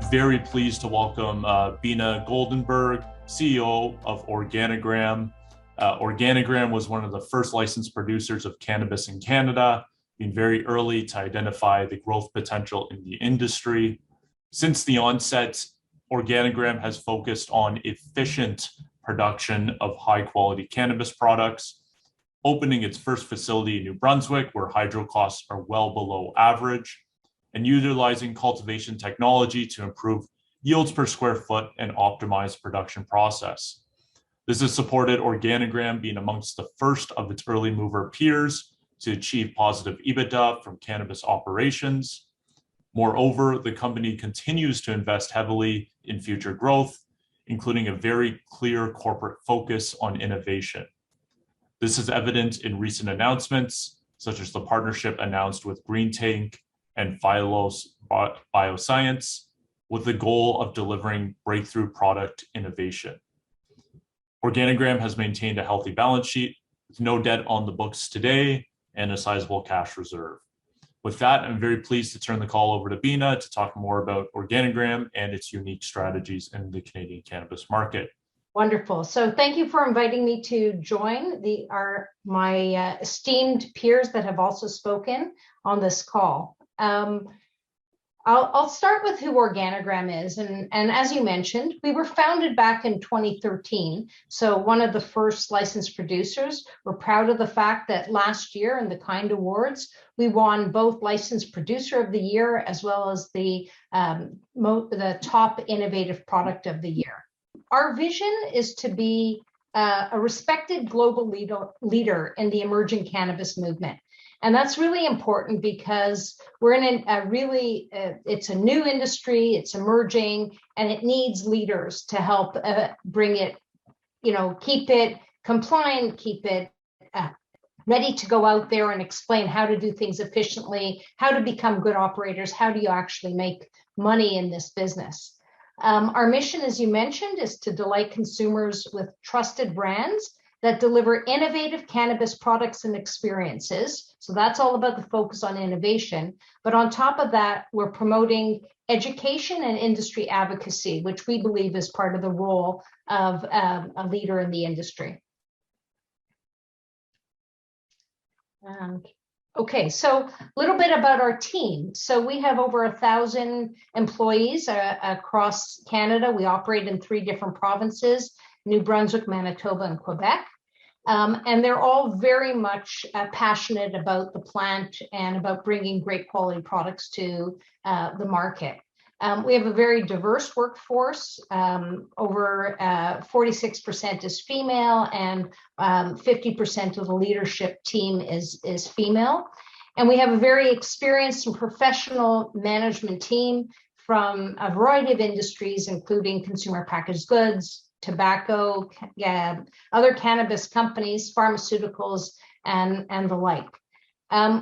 very pleased to welcome Beena Goldenberg, CEO of Organigram. Organigram was one of the first licensed producers of cannabis in Canada, being very early to identify the growth potential in the industry. Since the onset, Organigram has focused on efficient production of high-quality cannabis products, opening its first facility in New Brunswick, where hydro costs are well below average, and utilizing cultivation technology to improve yields per square foot and optimize production process. This has supported Organigram being amongst the first of its early mover peers to achieve positive EBITDA from cannabis operations. Moreover, the company continues to invest heavily in future growth, including a very clear corporate focus on innovation. This is evident in recent announcements, such as the partnership announced with Green Tank and Phylos Bioscience, with the goal of delivering breakthrough product innovation. Organigram has maintained a healthy balance sheet with no debt on the books today and a sizable cash reserve. With that, I'm very pleased to turn the call over to Beena to talk more about Organigram and its unique strategies in the Canadian cannabis market. Wonderful. So thank you for inviting me to join my esteemed peers that have also spoken on this call. I'll start with who Organigram is. And as you mentioned, we were founded back in 2013. So one of the first licensed producers. We're proud of the fact that last year in the KIND Awards, we won both Licensed Producer of the Year as well as the top innovative product of the year. Our vision is to be a respected global leader in the emerging cannabis movement. And that's really important because we're in it's a new industry, it's emerging, and it needs leaders to help bring it, keep it compliant, keep it ready to go out there and explain how to do things efficiently, how to become good operators, how do you actually make money in this business. Our mission, as you mentioned, is to delight consumers with trusted brands that deliver innovative cannabis products and experiences. So that's all about the focus on innovation. But on top of that, we're promoting education and industry advocacy, which we believe is part of the role of a leader in the industry. Okay, so a little bit about our team. So we have over 1,000 employees across Canada. We operate in 3 different provinces: New Brunswick, Manitoba, and Quebec. And they're all very much passionate about the plant and about bringing great quality products to the market. We have a very diverse workforce. Over 46% is female, and 50% of the leadership team is female. And we have a very experienced and professional management team from a variety of industries, including consumer packaged goods, tobacco, other cannabis companies, pharmaceuticals, and the like.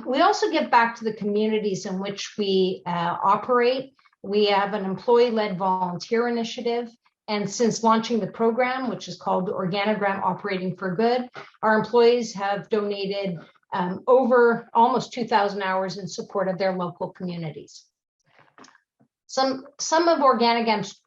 We also give back to the communities in which we operate. We have an employee-led volunteer initiative, and since launching the program, which is called Organigram Operating for Good, our employees have donated over almost 2,000 hours in support of their local communities. Some of Organigram's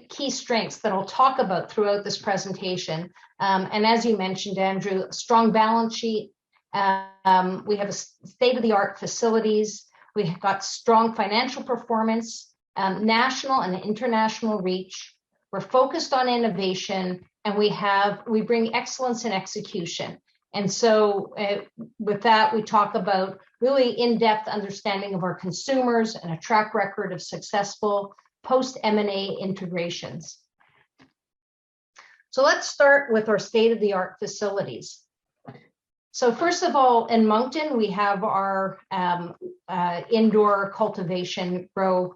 key strengths that I'll talk about throughout this presentation, and as you mentioned, Andrew, a strong balance sheet. We have state-of-the-art facilities. We've got strong financial performance, national and international reach. We're focused on innovation, and we bring excellence in execution. And so with that, we talk about really in-depth understanding of our consumers and a track record of successful post-M&A integrations. So let's start with our state-of-the-art facilities. So first of all, in Moncton, we have our indoor cultivation grow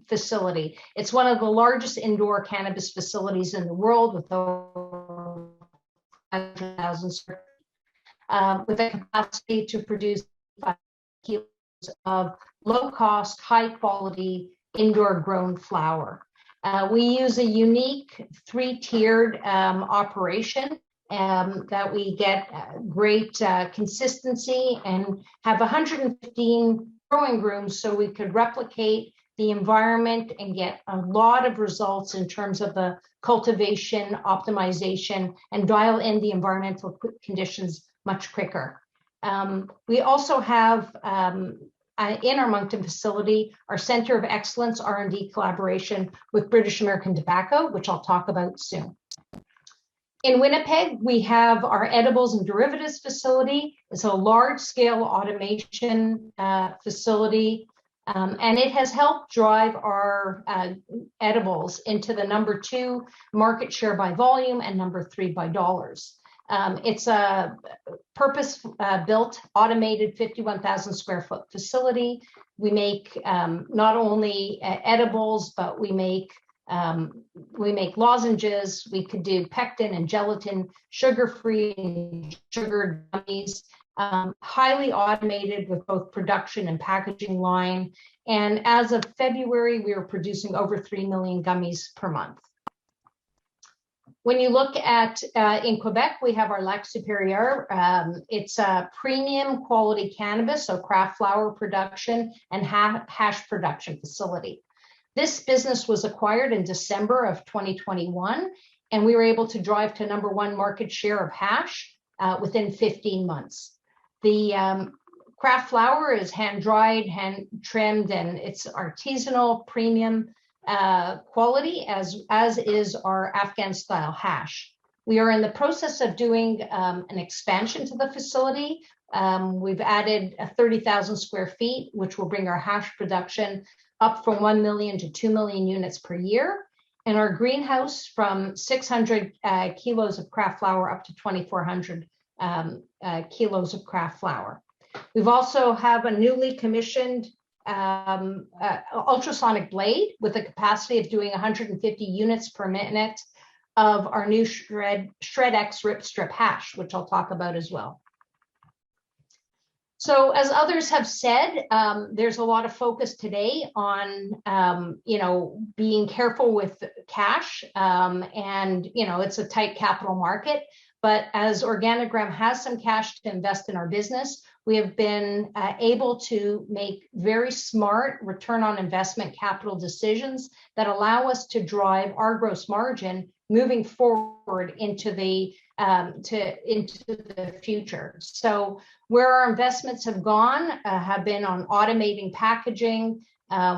facility. It's one of the largest indoor cannabis facilities in the world, with over 5,000 square feet, with a capacity to produce 5 kilos of low-cost, high-quality indoor grown flower. We use a unique 3-tiered operation that we get great consistency and have 115 growing rooms, so we could replicate the environment and get a lot of results in terms of the cultivation, optimization, and dial in the environmental conditions much quicker. We also have in our Moncton facility, our Center of Excellence R&D collaboration with British American Tobacco, which I'll talk about soon. In Winnipeg, we have our edibles and derivatives facility. It's a large-scale automation facility, and it has helped drive our edibles into the #2 market share by volume and #3 by dollars. It's a purpose-built, automated 51,000 square foot facility. We make not only edibles, but we make lozenges. We could do pectin and gelatin, sugar-free and sugar gummies, highly automated with both production and packaging line. And as of February, we are producing over 3 million gummies per month. When you look at, in Quebec, we have our Lac Supérieur. It's a premium quality cannabis, so craft flower production and hash production facility. This business was acquired in December of 2021, and we were able to drive to #1 market share of hash within 15 months. The craft flower is hand-dried, hand-trimmed, and it's artisanal premium quality, as is our Afghan-style hash. We are in the process of doing an expansion to the facility. We've added 30,000 square feet, which will bring our hash production up from 1 million to 2 million units per year, and our greenhouse from 600 kilos of craft flower up to 2,400 kilos of craft flower. We've also have a newly commissioned ultrasonic blade with a capacity of doing 150 units per minute of our new Shred X Rip Strip hash, which I'll talk about as well. So as others have said, there's a lot of focus today on, being careful with cash, and, it's a tight capital market. But as Organigram has some cash to invest in our business, we have been able to make very smart return on investment capital decisions that allow us to drive our gross margin moving forward into the future. So where our investments have gone have been on automating packaging.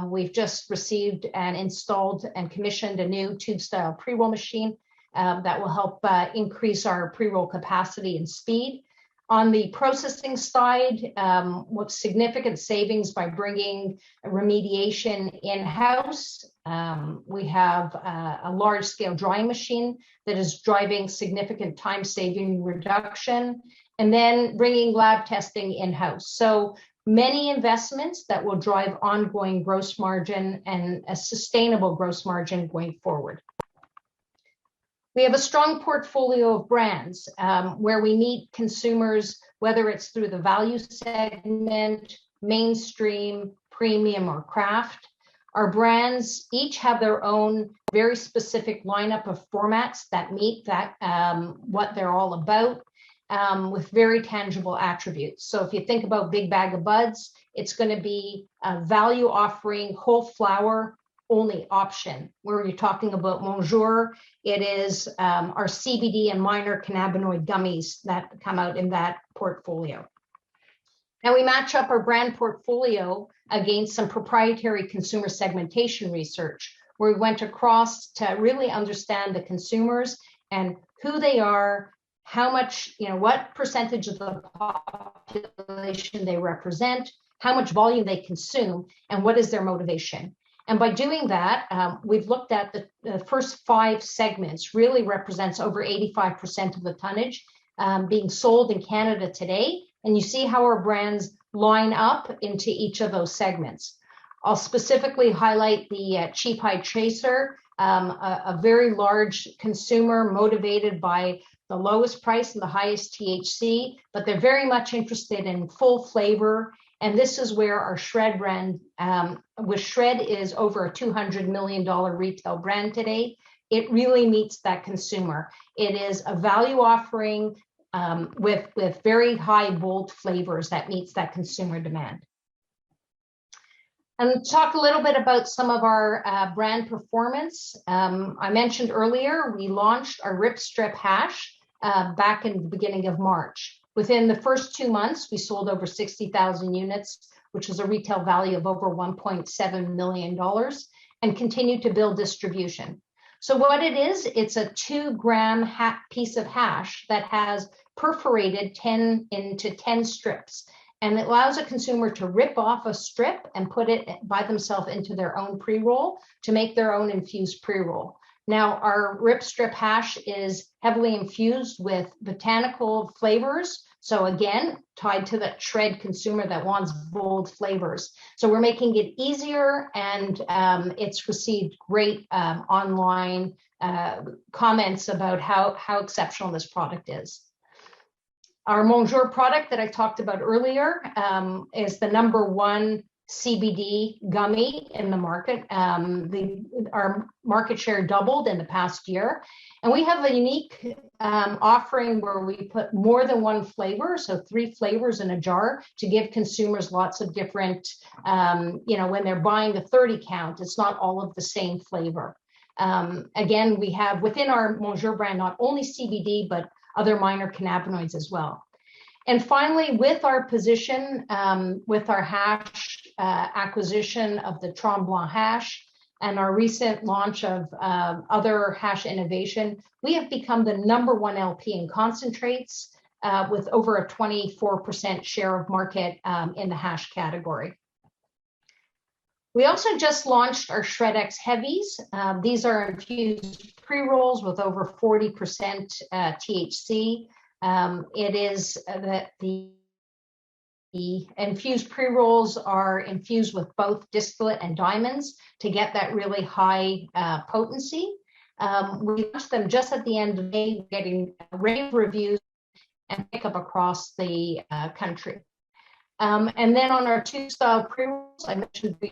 We've just received and installed and commissioned a new tube-style pre-roll machine that will help increase our pre-roll capacity and speed. On the processing side, with significant savings by bringing remediation in-house. We have a large-scale drying machine that is driving significant time-saving reduction, and then bringing lab testing in-house. So many investments that will drive ongoing gross margin and a sustainable gross margin going forward. We have a strong portfolio of brands where we meet consumers, whether it's through the value segment, mainstream, premium, or craft. Our brands each have their own very specific lineup of formats that meet that what they're all about, with very tangible attributes. So if you think about Big Bag of Buds, it's going to be a value offering, whole flower only option. Where you're talking about Bonjour, it is our CBD and minor cannabinoid gummies that come out in that portfolio. Now we match up our brand portfolio against some proprietary consumer segmentation research, where we went across to really understand the consumers and who they are, how much, what percentage of the population they represent, how much volume they consume, and what is their motivation. And by doing that, we've looked at the first 5 segments, really represents over 85% of the tonnage being sold in Canada today. And you see how our brands line up into each of those segments. I'll specifically highlight the Cheap High Chaser, a very large consumer motivated by the lowest price and the highest THC, but they're very much interested in full flavor. And this is where our Shred brand, with Shred is over a $200 million retail brand today. It really meets that consumer. It is a value offering with very high, bold flavors that meets that consumer demand. And talk a little bit about some of our brand performance. I mentioned earlier, we launched our Rip Strip hash back in the beginning of March. Within the first 2 months, we sold over 60,000 units, which was a retail value of over $1.7 million, and continued to build distribution. So what it is, it's a 2-gram piece of hash that has perforated 10 into 10 strips. And it allows a consumer to rip off a strip and put it by themselves into their own pre-roll to make their own infused pre-roll. Now, our Rip Strip hash is heavily infused with botanical flavors. So again, tied to that shred consumer that wants bold flavors. So we're making it easier, and it's received great online comments about how exceptional this product is. Our Bonjour product that I talked about earlier is the #1 CBD gummy in the market. Our market share doubled in the past year. And we have a unique offering where we put more than one flavor, so 3 flavors in a jar, to give consumers lots of different, when they're buying the 30 count, it's not all of the same flavor. Again, we have within our Bonjour brand not only CBD, but other minor cannabinoids as well. And finally, with our position, with our hash acquisition of the Tremblant hash and our recent launch of other hash innovation, we have become the #1 LP in concentrates with over a 24% share of market in the hash category. We also just launched our ShredX Heavies. These are infused pre-rolls with over 40% THC. It is that the infused pre-rolls are infused with both distillate and diamonds to get that really high potency. We launched them just at the end of May, getting rave reviews and pickup across the country. And then on our tube-style pre-rolls, I mentioned we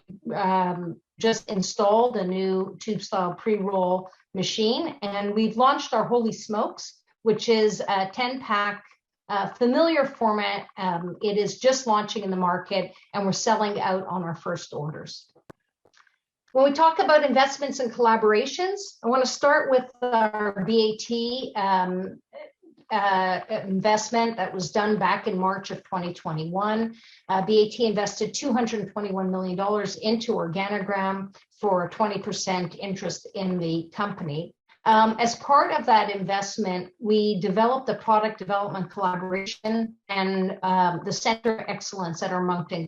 just installed a new tube-style pre-roll machine, and we've launched our Holy Smokes, which is a 10-pack familiar format. It is just launching in the market, and we're selling out on our first orders. When we talk about investments and collaborations, I want to start with our BAT investment that was done back in March of 2021. BAT invested $221 million into Organigram for a 20% interest in the company. As part of that investment, we developed a product development collaboration and the Center of Excellence at our Moncton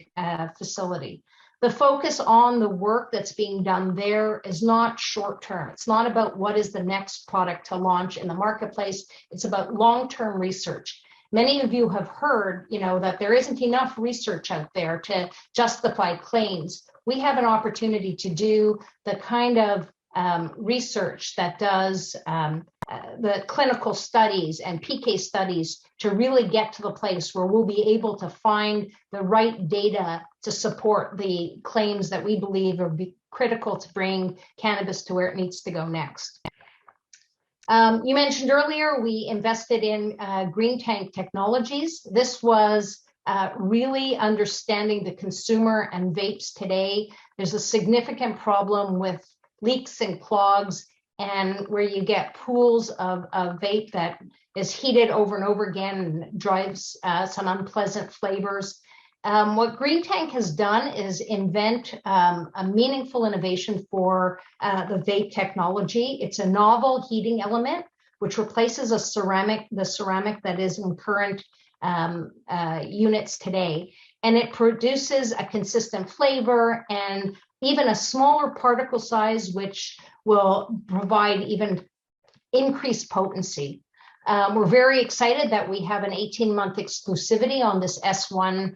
facility. The focus on the work that's being done there is not short term. It's not about what is the next product to launch in the marketplace. It's about long-term research. Many of you have heard, that there isn't enough research out there to justify claims. We have an opportunity to do the kind of research that does the clinical studies and PK studies to really get to the place where we'll be able to find the right data to support the claims that we believe are critical to bring cannabis to where it needs to go next. You mentioned earlier, we invested in Green Tank Technologies. This was really understanding the consumer and vapes today. There's a significant problem with leaks and clogs, and where you get pools of vape that is heated over and over again and drives some unpleasant flavors. What Green Tank has done is invent a meaningful innovation for the vape technology. It's a novel heating element which replaces the ceramic that is in current units today. And it produces a consistent flavor and even a smaller particle size, which will provide even increased potency. We're very excited that we have an 18-month exclusivity on this S1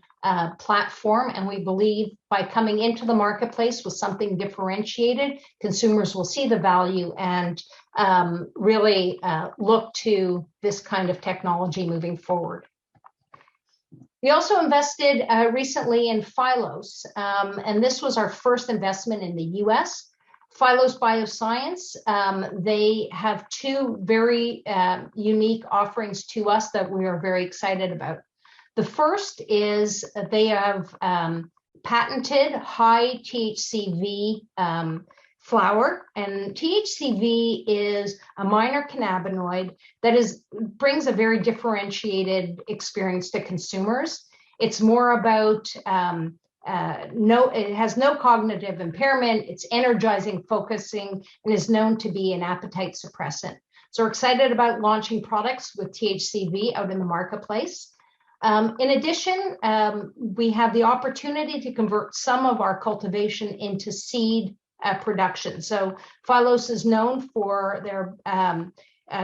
platform, and we believe by coming into the marketplace with something differentiated, consumers will see the value and really look to this kind of technology moving forward. We also invested recently in Phylos, and this was our first investment in the US. Phylos Bioscience, they have 2 very unique offerings to us that we are very excited about. The first is they have patented high THCV flower, and THCV is a minor cannabinoid that brings a very differentiated experience to consumers. It's more about it has no cognitive impairment. It's energizing, focusing, and is known to be an appetite suppressant. So we're excited about launching products with THCV out in the marketplace. In addition, we have the opportunity to convert some of our cultivation into seed production. So Phylos is known for their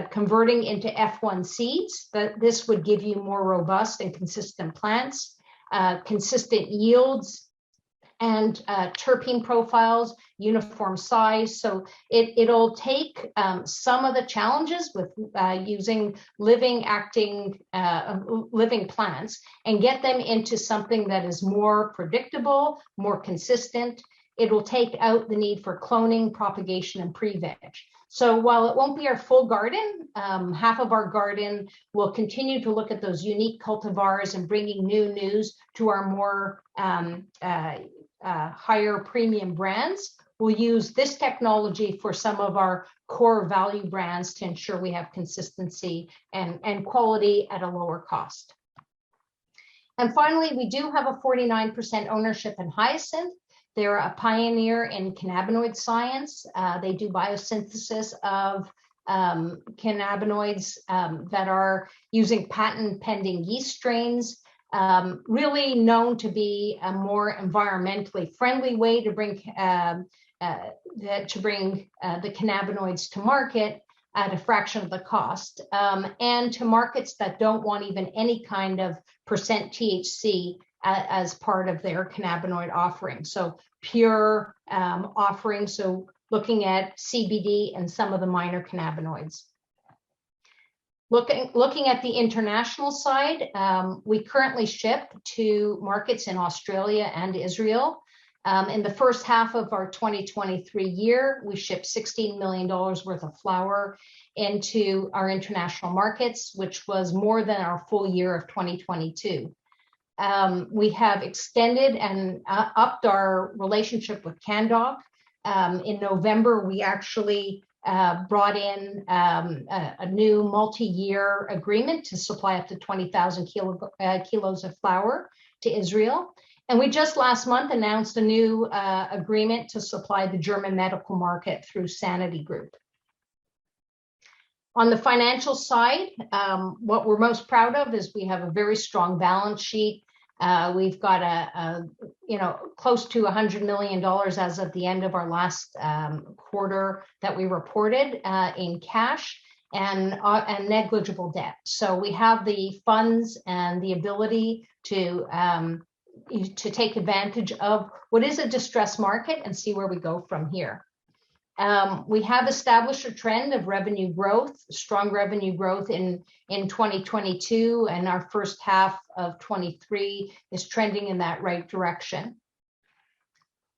converting into F1 seeds. This would give you more robust and consistent plants, consistent yields, and terpene profiles, uniform size. So it'll take some of the challenges with using living plants and get them into something that is more predictable, more consistent. It will take out the need for cloning, propagation, and pre-veg. So while it won't be our full garden, half of our garden will continue to look at those unique cultivars and bringing new news to our more higher premium brands. We'll use this technology for some of our core value brands to ensure we have consistency and quality at a lower cost. And finally, we do have a 49% ownership in Hyasynth. They're a pioneer in cannabinoid science. They do biosynthesis of cannabinoids that are using patent pending yeast strains, really known to be a more environmentally friendly way to bring the cannabinoids to market at a fraction of the cost, and to markets that don't want even any kind of percent THC as part of their cannabinoid offering. So pure offering, so looking at CBD and some of the minor cannabinoids. Looking at the international side, we currently ship to markets in Australia and Israel. In the first half of our 2023 year, we shipped $16 million worth of flower into our international markets, which was more than our full year of 2022. We have extended and upped our relationship with CanDoc. In November, we actually brought in a new multi-year agreement to supply up to 20,000 kilos of flour to Israel. And we just last month announced a new agreement to supply the German medical market through Sanity Group. On the financial side, what we're most proud of is we have a very strong balance sheet. We've got close to $100 million as of the end of our last quarter that we reported in cash and negligible debt. So we have the funds and the ability to take advantage of what is a distressed market and see where we go from here. We have established a trend of revenue growth, strong revenue growth in 2022, and our first half of 23 is trending in that right direction.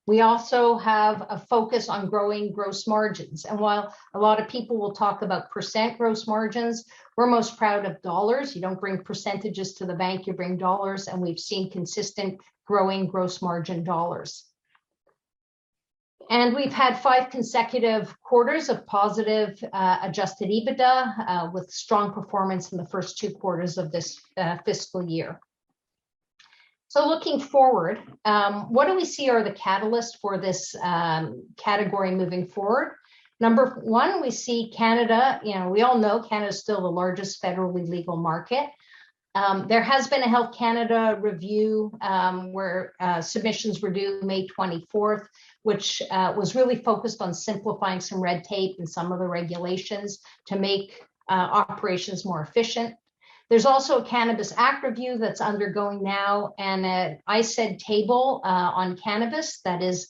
We also have a focus on growing gross margins. And while a lot of people will talk about percent gross margins, we're most proud of dollars. You don't bring percentages to the bank, you bring dollars, and we've seen consistent growing gross margin dollars. And we've had 5 consecutive quarters of positive adjusted EBITDA with strong performance in the first 2 quarters of this fiscal year. So looking forward, what do we see are the catalysts for this category moving forward? Number 1, we see Canada. We all know Canada is still the largest federally legal market. There has been a Health Canada review where submissions were due May 24th, which was really focused on simplifying some red tape and some of the regulations to make operations more efficient. There's also a Cannabis Act review that's undergoing now, and an ICED table on cannabis that is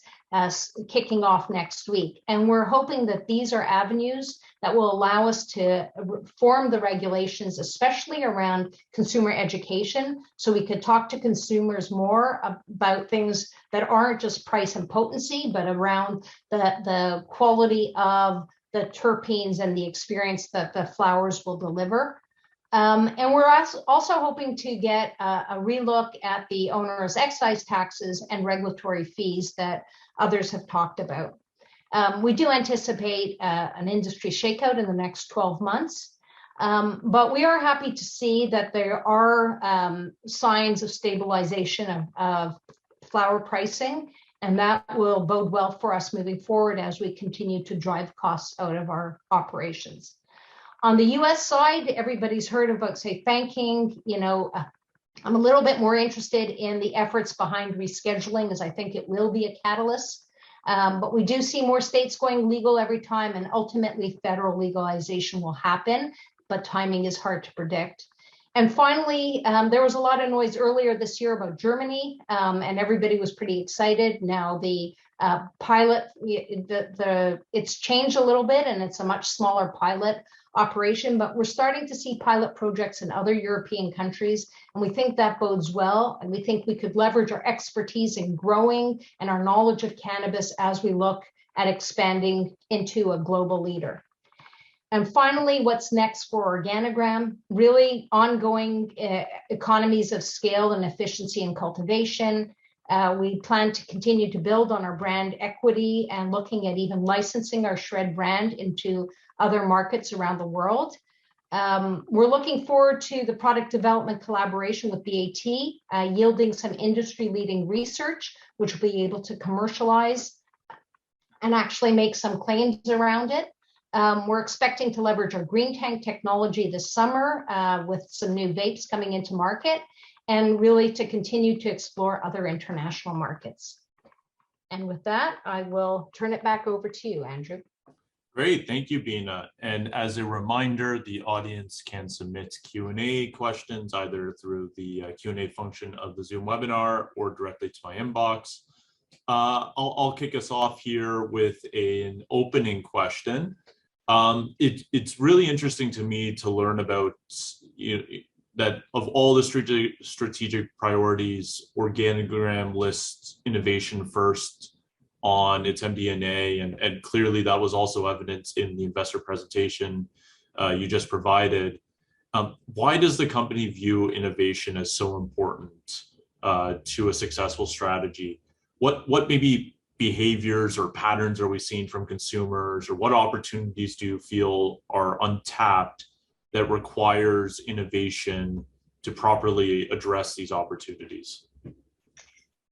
kicking off next week. And we're hoping that these are avenues that will allow us to reform the regulations, especially around consumer education, so we could talk to consumers more about things that aren't just price and potency, but around the quality of the terpenes and the experience that the flowers will deliver. And we're also hoping to get a relook at the onerous excise taxes and regulatory fees that others have talked about. We do anticipate an industry shakeout in the next 12 months, but we are happy to see that there are signs of stabilization of flower pricing, and that will bode well for us moving forward as we continue to drive costs out of our operations. On the US side, everybody's heard about safe banking. I'm a little bit more interested in the efforts behind rescheduling, as I think it will be a catalyst. But we do see more states going legal every time, and ultimately federal legalization will happen, but timing is hard to predict. And finally, there was a lot of noise earlier this year about Germany, and everybody was pretty excited. Now the pilot, it's changed a little bit, and it's a much smaller pilot operation, but we're starting to see pilot projects in other European countries, and we think that bodes well, and we think we could leverage our expertise in growing and our knowledge of cannabis as we look at expanding into a global leader. And finally, what's next for Organigram? Really ongoing economies of scale and efficiency in cultivation. We plan to continue to build on our brand equity and looking at even licensing our SHRED brand into other markets around the world. We're looking forward to the product development collaboration with BAT, yielding some industry-leading research, which will be able to commercialize and actually make some claims around it. We're expecting to leverage our green tank technology this summer with some new vapes coming into market, and really to continue to explore other international markets. And with that, I will turn it back over to you, Andrew. Great, thank you, Bina. And as a reminder, the audience can submit Q&A questions either through the Q&A function of the Zoom webinar or directly to my inbox. I'll kick us off here with an opening question. It's really interesting to me to learn about that of all the strategic priorities, Organigram lists innovation first on its MD&A, and clearly that was also evident in the investor presentation you just provided. Why does the company view innovation as so important to a successful strategy? What maybe behaviors or patterns are we seeing from consumers, or what opportunities do you feel are untapped that requires innovation to properly address these opportunities?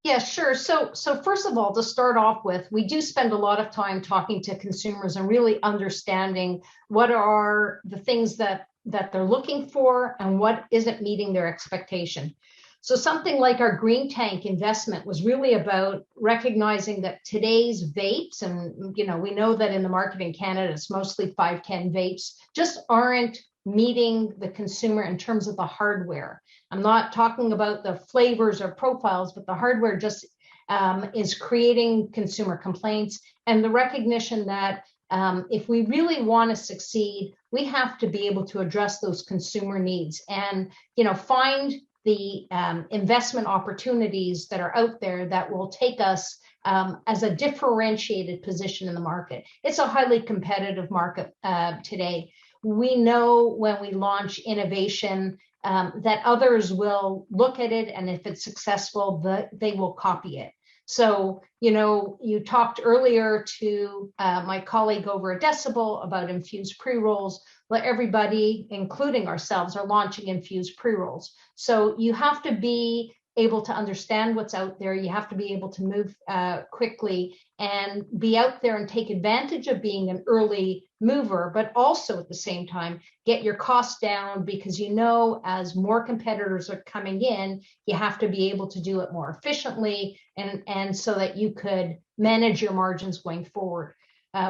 Yeah, sure. So first of all, to start off with, we do spend a lot of time talking to consumers and really understanding what are the things that they're looking for and what isn't meeting their expectation. So something like our green tank investment was really about recognizing that today's vapes, and we know that in the market in Canada, it's mostly 510 vapes, just aren't meeting the consumer in terms of the hardware. I'm not talking about the flavors or profiles, but the hardware just is creating consumer complaints, and the recognition that if we really want to succeed, we have to be able to address those consumer needs and find the investment opportunities that are out there that will take us as a differentiated position in the market. It's a highly competitive market today. We know when we launch innovation that others will look at it, and if it's successful, they will copy it. So, you talked earlier to my colleague over at Decibel about infused pre-rolls. Well, everybody, including ourselves, are launching infused pre-rolls. So you have to be able to understand what's out there. You have to be able to move quickly and be out there and take advantage of being an early mover, but also at the same time, get your costs down, because as more competitors are coming in, you have to be able to do it more efficiently and so that you could manage your margins going forward.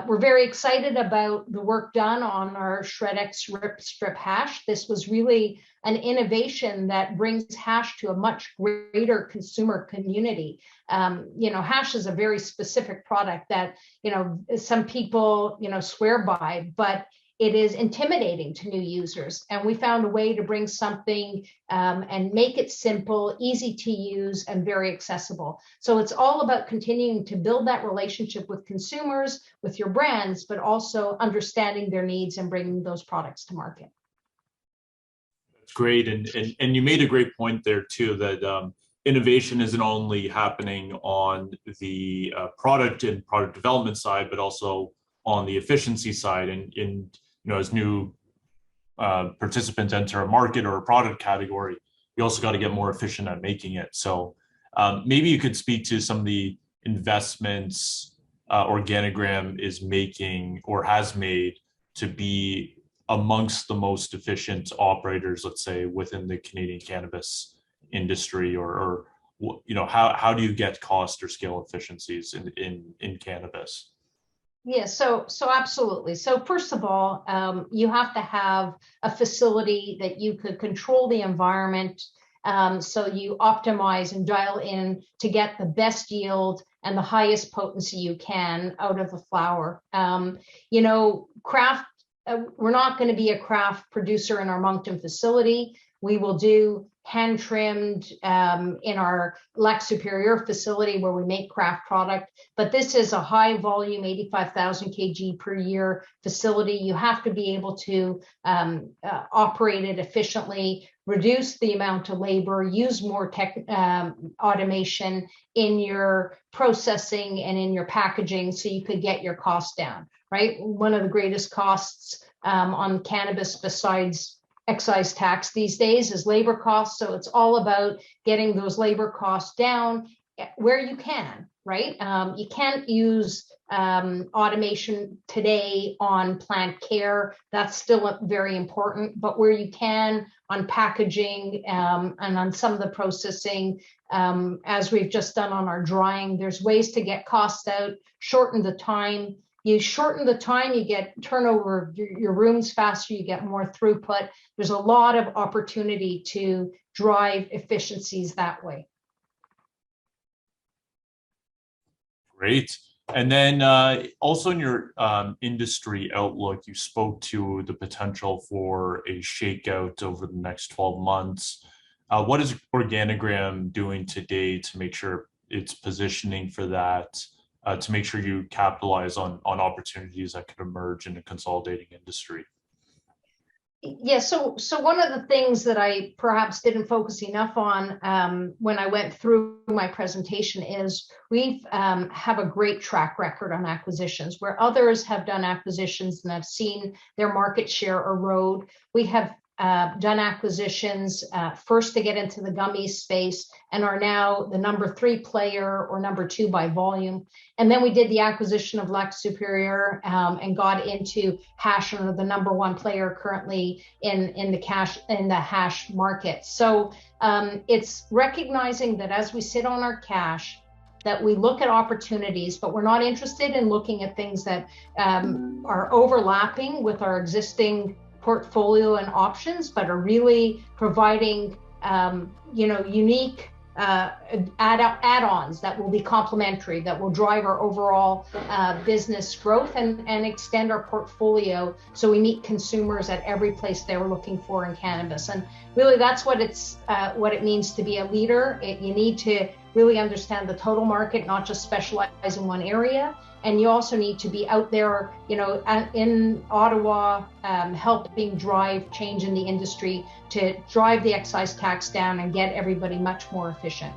We're very excited about the work done on our SHRED-X Strip hash. This was really an innovation that brings hash to a much greater consumer community. Hash is a very specific product that, some people, swear by, but it is intimidating to new users. And we found a way to bring something and make it simple, easy to use, and very accessible. So it's all about continuing to build that relationship with consumers, with your brands, but also understanding their needs and bringing those products to market. Great, and you made a great point there too, that innovation isn't only happening on the product and product development side, but also on the efficiency side. And as new participants enter a market or a product category, you also got to get more efficient at making it. So maybe you could speak to some of the investments Organigram is making or has made to be amongst the most efficient operators, let's say, within the Canadian cannabis industry, or how do you get cost or scale efficiencies in cannabis? Yeah, so absolutely. So first of all, you have to have a facility that you could control the environment, so you optimize and dial in to get the best yield and the highest potency you can out of the flower. Craft, we're not going to be a craft producer in our Moncton facility. We will do hand trimmed in our Lac Superior facility where we make craft product. But this is a high volume, 85,000 kg per year facility. You have to be able to operate it efficiently, reduce the amount of labor, use more automation in your processing and in your packaging so you could get your costs down, right? One of the greatest costs on cannabis besides excise tax these days is labor costs. So it's all about getting those labor costs down where you can, right? You can't use automation today on plant care. That's still very important, but where you can on packaging and on some of the processing, as we've just done on our drying, there's ways to get costs out, shorten the time. You shorten the time, you get turnover of your rooms faster, you get more throughput. There's a lot of opportunity to drive efficiencies that way. Great. And then also in your industry outlook, you spoke to the potential for a shakeout over the next 12 months. What is Organigram doing today to make sure it's positioning for that? To make sure you capitalize on opportunities that could emerge in a consolidating industry? Yeah, so one of the things that I perhaps didn't focus enough on when I went through my presentation is we have a great track record on acquisitions. Where others have done acquisitions and have seen their market share erode, we have done acquisitions first to get into the gummies space and are now the number 3 player or number 2 by volume. And then we did the acquisition of Lac Superior and got into hash and are the number 1 player currently in the hash market. So it's recognizing that as we sit on our cash, that we look at opportunities, but we're not interested in looking at things that are overlapping with our existing portfolio and options, but are really providing unique add-ons that will be complementary, that will drive our overall business growth and extend our portfolio so we meet consumers at every place they're looking for in cannabis. And really that's what it means to be a leader. You need to really understand the total market, not just specialize in one area. And you also need to be out there, in Ottawa, helping drive change in the industry to drive the excise tax down and get everybody much more efficient.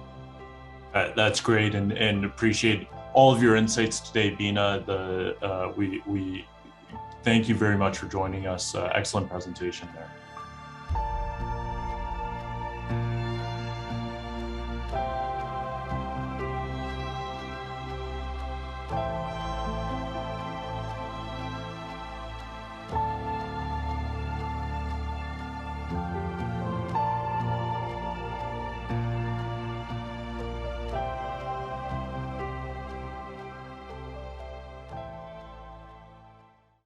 That's great, and appreciate all of your insights today, Beena. We thank you very much for joining us. Excellent presentation there.